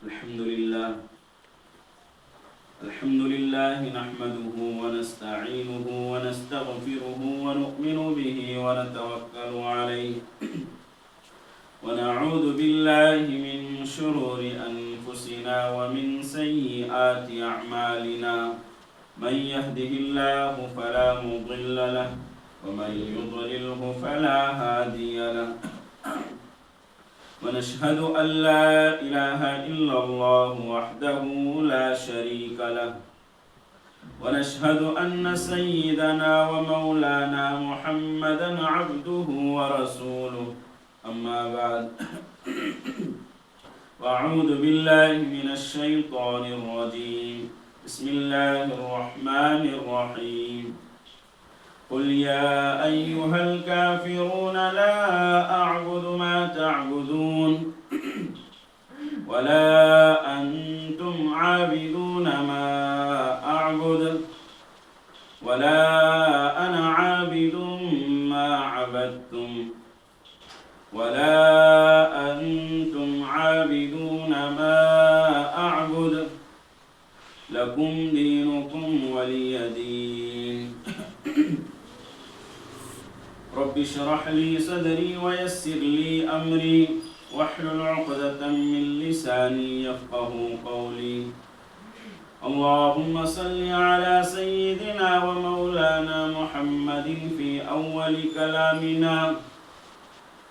الحمد لله نحمده ونستعينه ونستغفره ونؤمن به ونتوكل عليه ونعوذ بالله من شرور أنفسنا ومن سيئات أعمالنا من يهده الله فلا مضل له ومن يضلله فلا هادي له ونشهد أن لا إله إلا الله وحده لا شريك له ونشهد أن سيدنا ومولانا محمدا عبده ورسوله أما بعد وأعوذ بالله من الشيطان الرجيم بسم الله الرحمن الرحيم قل يا أيها الكافرون لا أعبد ما تعبدون ولا أنتم عابدون ما أعبد ولا أنا عابد ما عبدتم ولا أنتم عابدون ما أعبد لكم دينكم ولي دين رب اشرح لي صدري ويسر لي أمري واحلل عقدة من لساني يفقه قولي اللهم صل على سيدنا ومولانا محمد في أول كلامنا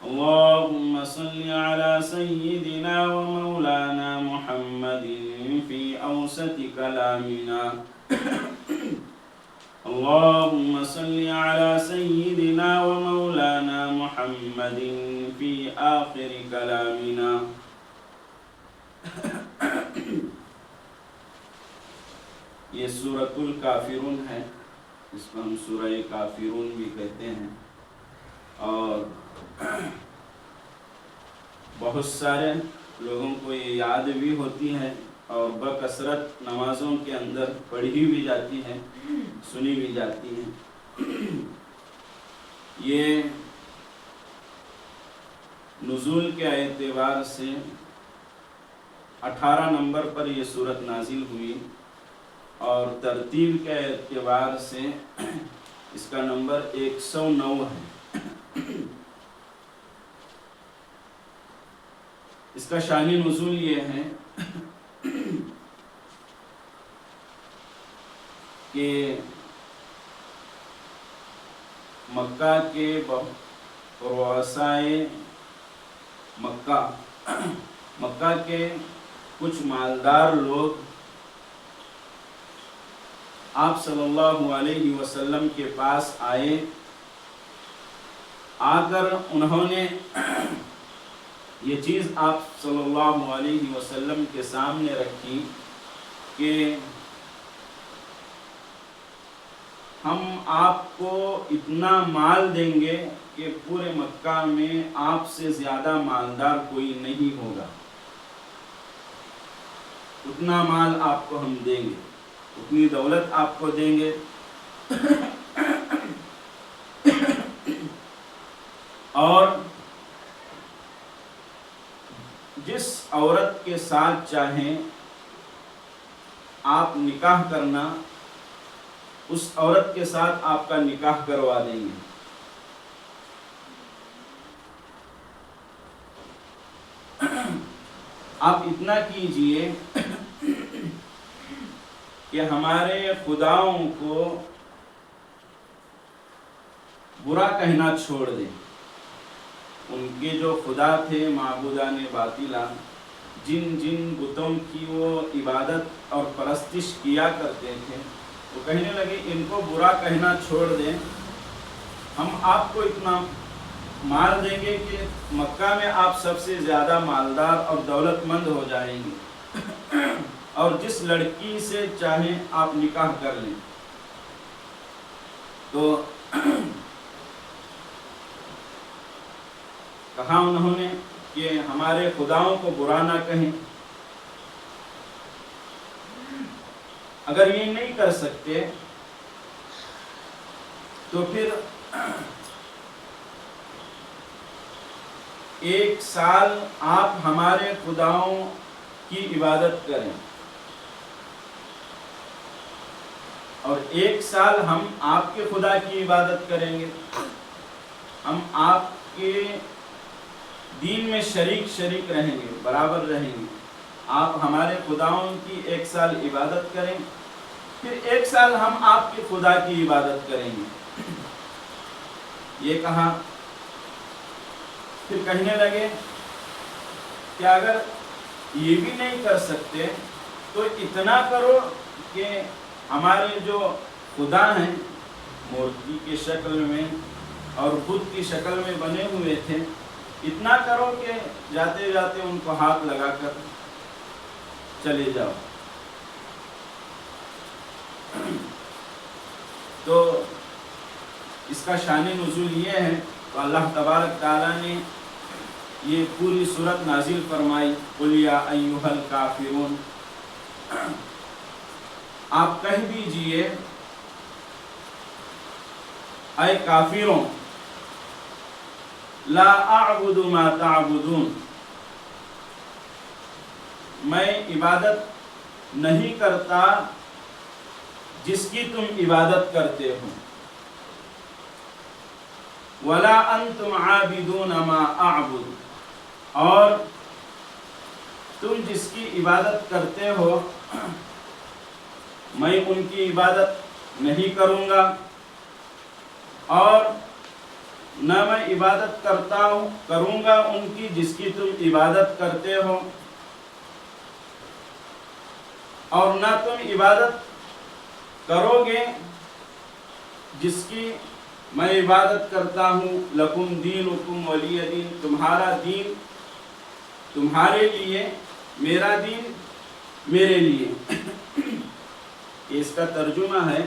اللهم صل على سيدنا ومولانا محمد في أوسط كلامنا اللهم صل على سيدنا ومولانا محمد في آخر كلامنا یہ سورۃ الکافرون ہے، اس کو ہم سورہ کافرون بھی کہتے ہیں، اور بہت سارے لوگوں کو یہ یاد بھی ہوتی ہے اور بکثرت نمازوں کے اندر پڑھی بھی جاتی ہے، سنی بھی جاتی ہے۔ یہ نزول کے اعتبار سے 18 نمبر پر یہ سورت نازل ہوئی، اور ترتیب کے اعتبار سے اس کا نمبر 109 ہے۔ اس کا شان نزول یہ ہے کہ مکہ کے رؤسائے مکہ کے کچھ مالدار لوگ آپ صلی اللہ علیہ وسلم کے پاس آئے، آ کر انہوں نے یہ چیز آپ صلی اللہ علیہ وسلم کے سامنے رکھی کہ ہم آپ کو اتنا مال دیں گے کہ پورے مکہ میں آپ سے زیادہ مالدار کوئی نہیں ہوگا، اتنا مال آپ کو ہم دیں گے، اتنی دولت آپ کو دیں گے۔ اور جس عورت کے ساتھ چاہیں آپ نکاح کرنا، اس عورت کے ساتھ آپ کا نکاح کروا دیں گے۔ آپ اتنا کیجئے کہ ہمارے خداؤں کو برا کہنا چھوڑ دیں، ان کے جو خدا تھے معبودان باطلہ، جن جن بتوں کی وہ عبادت اور پرستش کیا کرتے تھے، وہ کہنے لگے ان کو برا کہنا چھوڑ دیں، ہم آپ کو اتنا مال دیں گے کہ مکہ میں آپ سب سے زیادہ مالدار اور دولت مند ہو جائیں گے، اور جس لڑکی سے چاہیں آپ نکاح کر لیں۔ تو کہا انہوں نے کہ ہمارے خداؤں کو برا نہ کہیں، اگر یہ نہیں کر سکتے تو پھر 1 سال آپ ہمارے خداؤں کی عبادت کریں اور 1 سال ہم آپ کے خدا کی عبادت کریں گے، ہم آپ کے دین میں شریک رہیں گے، برابر رہیں گے، آپ ہمارے خداؤں کی 1 سال عبادت کریں، پھر 1 سال ہم آپ کے خدا کی عبادت کریں گے، یہ کہا۔ پھر کہنے لگے کہ اگر یہ بھی نہیں کر سکتے تو اتنا کرو کہ ہمارے جو خدا ہیں مورتی کی شکل میں اور بت کی شکل میں بنے ہوئے تھے، اتنا کرو کہ جاتے جاتے ان کو ہاتھ لگا کر چلے جاؤ۔ تو اس کا شان نزول یہ ہے، تو اللہ تبارک تعالیٰ نے یہ پوری سورت نازل فرمائی، قُلْ يَا أَيُّهَا الْكَافِرُونَ، آپ کہہ دیجئے اے کافروں، لا اعبد ما تعبدون، میں عبادت نہیں کرتا جس کی تم عبادت کرتے ہو، ولا انتم عابدون ما اعبد، اور تم جس کی عبادت کرتے ہو میں ان کی عبادت نہیں کروں گا، اور نہ میں عبادت کروں گا ان کی جس کی تم عبادت کرتے ہو، اور نہ تم عبادت کرو گے جس کی میں عبادت کرتا ہوں۔ لکم دینکم ولی دین، تمہارا دین تمہارے لیے، میرا دین میرے لیے۔ اس کا ترجمہ ہے،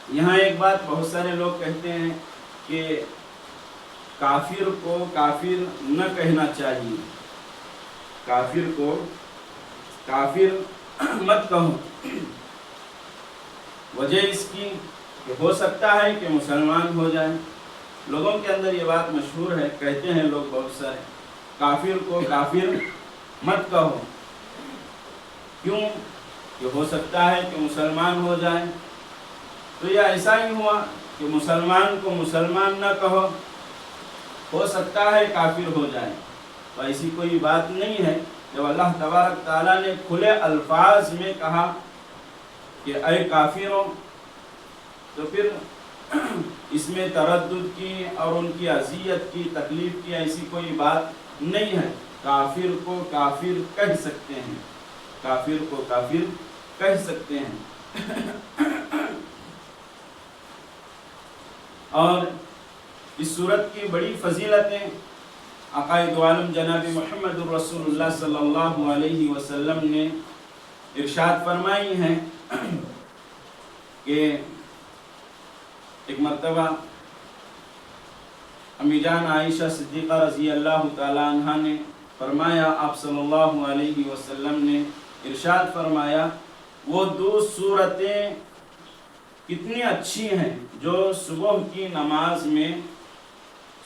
یہاں ایک بات بہت سارے لوگ کہتے ہیں کہ کافر کو کافر نہ کہنا چاہیے، کافر کو کافر مت کہو، وجہ اس کی کہ ہو سکتا ہے کہ مسلمان ہو جائیں۔ لوگوں کے اندر یہ بات مشہور ہے، کہتے ہیں لوگ بہت سارے، کافر کو کافر مت کہو، کیوں کہ ہو سکتا ہے کہ مسلمان ہو جائیں۔ تو یہ ایسا ہی ہوا کہ مسلمان کو مسلمان نہ کہو، ہو سکتا ہے کافر ہو جائیں، تو ایسی کوئی بات نہیں ہے۔ جب اللہ تبارک تعالیٰ نے کھلے الفاظ میں کہا کہ اے کافروں، تو پھر اس میں تردد کی اور ان کی اذیت کی، تکلیف کی ایسی کوئی بات نہیں ہے۔ کافر کو کافر کہہ سکتے ہیں، کافر کو کافر کہہ سکتے ہیں۔ اور اس صورت کی بڑی فضیلتیں عقائد عالم جناب محمد الرسول اللہ صلی اللہ علیہ وسلم نے ارشاد فرمائی ہیں کہ ایک مرتبہ امی جان عائشہ صدیقہ رضی اللہ تعالیٰ عنہ نے فرمایا، آپ صلی اللہ علیہ وسلم نے ارشاد فرمایا، وہ 2 سورتیں کتنی اچھی ہیں جو صبح کی نماز میں،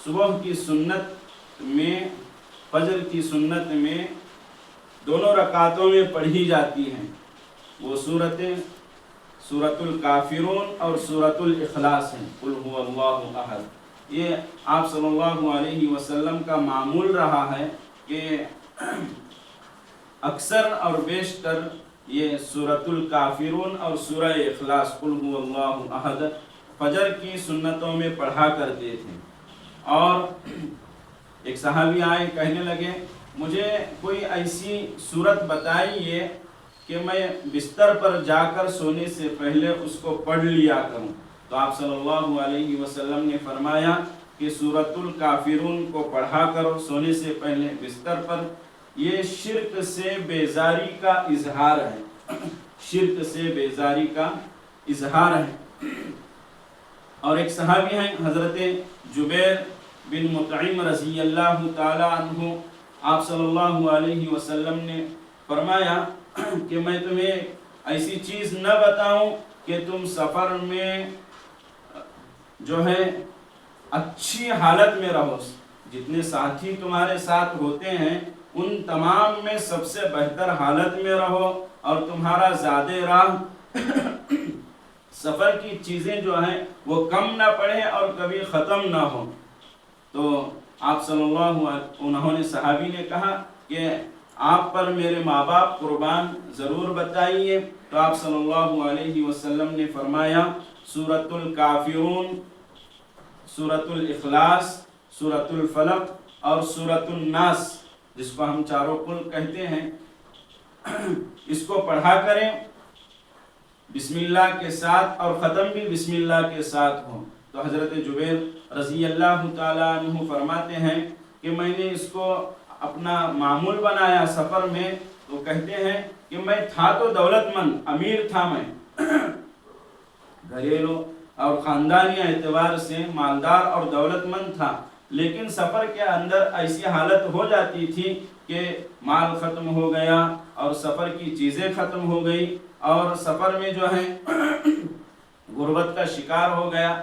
صبح کی سنت میں، فجر کی سنت میں دونوں رکعتوں میں پڑھی جاتی ہیں۔ وہ سورتیں سورۃ الکافرون اور سورۃ الاخلاص ہیں، قل هو اللہ احد۔ یہ آپ صلی اللہ علیہ وسلم کا معمول رہا ہے کہ اکثر اور بیشتر یہ سورۃ الکافرون اور سورہ اخلاص قل هو اللہ احد فجر کی سنتوں میں پڑھا کرتے تھے۔ اور ایک صحابی آئے، کہنے لگے مجھے کوئی ایسی سورت بتائیے کہ میں بستر پر جا کر سونے سے پہلے اس کو پڑھ لیا کروں۔ تو آپ صلی اللہ علیہ وسلم نے فرمایا کہ سورۃ الکافرون کو پڑھا کرو سونے سے پہلے بستر پر، یہ شرک سے بیزاری کا اظہار ہے، شرک سے بیزاری کا اظہار ہے۔ اور ایک صحابی ہیں حضرت جبیر بن مطعم رضی اللہ تعالی عنہ، آپ صلی اللہ علیہ وسلم نے فرمایا کہ میں تمہیں ایسی چیز نہ بتاؤں کہ تم سفر میں جو ہے اچھی حالت میں رہو، جتنے ساتھی تمہارے ساتھ ہوتے ہیں ان تمام میں سب سے بہتر حالت میں رہو، اور تمہارا زیادہ راہ سفر کی چیزیں جو ہیں وہ کم نہ پڑے اور کبھی ختم نہ ہو۔ تو آپ صلی اللہ انہوں نے صحابی نے کہا کہ آپ پر میرے ماں باپ قربان ضرور بتائیے، تو آپ صلی اللہ علیہ وسلم نے فرمایا سورۃ الکافرون، سورۃ الاخلاص، سورۃ الفلق اور سورۃ الناس، جس کو ہم چاروں قل کہتے ہیں، اس کو پڑھا کریں بسم اللہ کے ساتھ، اور ختم بھی بسم اللہ کے ساتھ ہو۔ تو حضرت جبیر رضی اللہ تعالیٰ عنہ فرماتے ہیں کہ میں نے اس کو اپنا معمول بنایا سفر میں، تو کہتے ہیں کہ میں تھا تو دولت مند، امیر تھا، میں گھریلو اور خاندانی اعتبار سے مالدار اور دولت مند تھا، لیکن سفر کے اندر ایسی حالت ہو جاتی تھی کہ مال ختم ہو گیا اور سفر کی چیزیں ختم ہو گئی، اور سفر میں جو ہے غربت کا شکار ہو گیا۔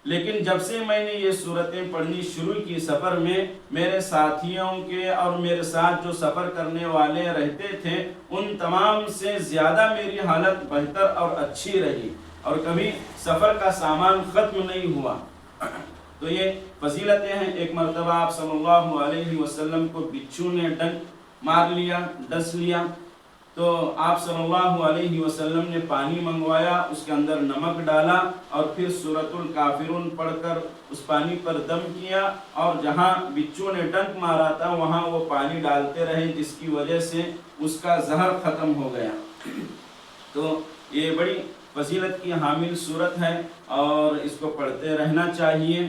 لیکن جب سے میں نے یہ صورتیں پڑھنی شروع کی سفر میں، میرے ساتھیوں کے اور میرے ساتھ جو سفر کرنے والے رہتے تھے ان تمام سے زیادہ میری حالت بہتر اور اچھی رہی، اور کبھی سفر کا سامان ختم نہیں ہوا۔ تو یہ فضیلتیں ہیں۔ ایک مرتبہ آپ صلی اللہ علیہ وسلم کو بچھو نے ڈنک مار لیا، ڈس لیا، تو آپ صلی اللہ علیہ وسلم نے پانی منگوایا، اس کے اندر نمک ڈالا اور پھر سورۃ الکافرون پڑھ کر اس پانی پر دم کیا، اور جہاں بچھو نے ڈنک مارا تھا وہاں وہ پانی ڈالتے رہے، جس کی وجہ سے اس کا زہر ختم ہو گیا۔ تو یہ بڑی فضیلت کی حامل صورت ہے، اور اس کو پڑھتے رہنا چاہیے۔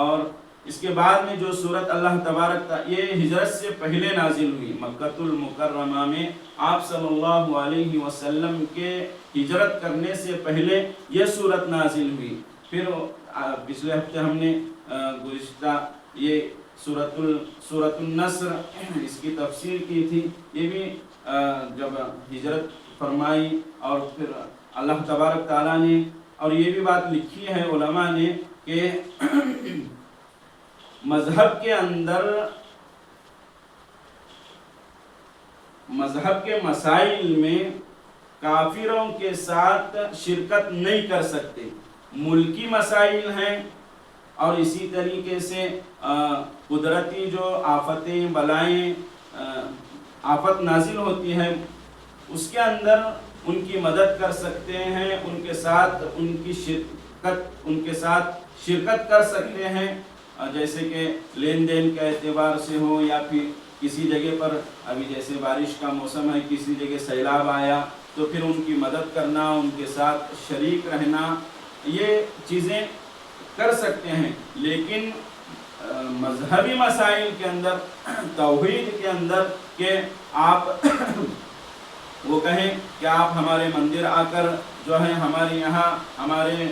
اور اس کے بعد میں جو صورت اللہ تبارک یہ ہجرت سے پہلے نازل ہوئی، مکہ المکرمہ میں آپ صلی اللہ علیہ وسلم کے ہجرت کرنے سے پہلے یہ صورت نازل ہوئی۔ پھر پچھلے ہفتے ہم نے گزشتہ یہ سورۃ النصر اس کی تفسیر کی تھی، یہ بھی جب ہجرت فرمائی اور پھر اللہ تبارک تعالیٰ نے، اور یہ بھی بات لکھی ہے علماء نے کہ مذہب کے اندر مذہب کے مسائل میں کافروں کے ساتھ شرکت نہیں کر سکتے، ملکی مسائل ہیں، اور اسی طریقے سے قدرتی جو آفتیں بلائیں آفت نازل ہوتی ہے اس کے اندر ان کی مدد کر سکتے ہیں، ان کے ساتھ شرکت کر سکتے ہیں، جیسے کہ لین دین کے اعتبار سے ہو، یا پھر کسی جگہ پر ابھی جیسے بارش کا موسم ہے، کسی جگہ سیلاب آیا تو پھر ان کی مدد کرنا، ان کے ساتھ شریک رہنا، یہ چیزیں کر سکتے ہیں۔ لیکن مذہبی مسائل کے اندر، توحید کے اندر، کہ آپ وہ کہیں کہ آپ ہمارے مندر آ کر جو ہے ہمارے یہاں ہمارے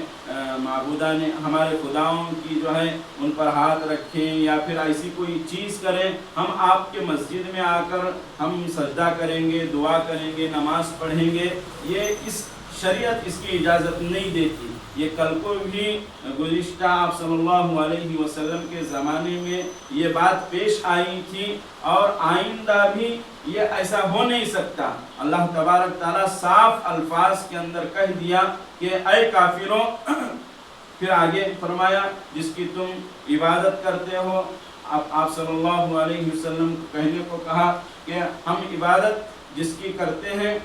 معبودان ہمارے خداؤں کی جو ہے ان پر ہاتھ رکھیں، یا پھر ایسی کوئی چیز کریں، ہم آپ کے مسجد میں آ کر ہم سجدہ کریں گے، دعا کریں گے، نماز پڑھیں گے، یہ اس شریعت اس کی اجازت نہیں دیتی۔ یہ کل کو بھی گزشتہ آپ صلی اللہ علیہ وسلم کے زمانے میں یہ بات پیش آئی تھی، اور آئندہ بھی یہ ایسا ہو نہیں سکتا۔ اللہ تبارک تعالیٰ صاف الفاظ کے اندر کہہ دیا کہ اے کافروں، پھر آگے فرمایا جس کی تم عبادت کرتے ہو، آپ صلی اللہ علیہ وسلم کو کہنے کو کہا کہ ہم عبادت جس کی کرتے ہیں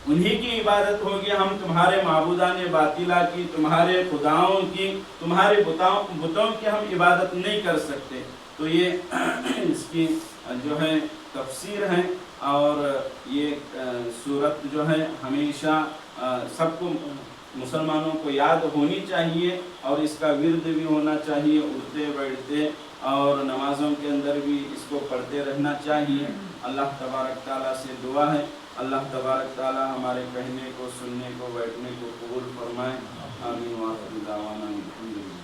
انہی کی عبادت ہوگی، ہم تمہارے معبودان باطلہ کی، تمہارے خداؤں کی، تمہارے بتوں کی ہم عبادت نہیں کر سکتے۔ تو یہ اس کی جو ہے تفسیر ہے، اور یہ صورت جو ہے ہمیشہ سب کو مسلمانوں کو یاد ہونی چاہیے، اور اس کا ورد بھی ہونا چاہیے، اٹھتے بیٹھتے اور نمازوں کے اندر بھی اس کو پڑھتے رہنا چاہیے۔ اللہ تبارک تعالیٰ سے دعا ہے اللہ تبارک تعالیٰ ہمارے کہنے کو، سننے کو، بیٹھنے کو قبول فرمائے۔ آمین۔ وآخر دعوانا الحمدللہ۔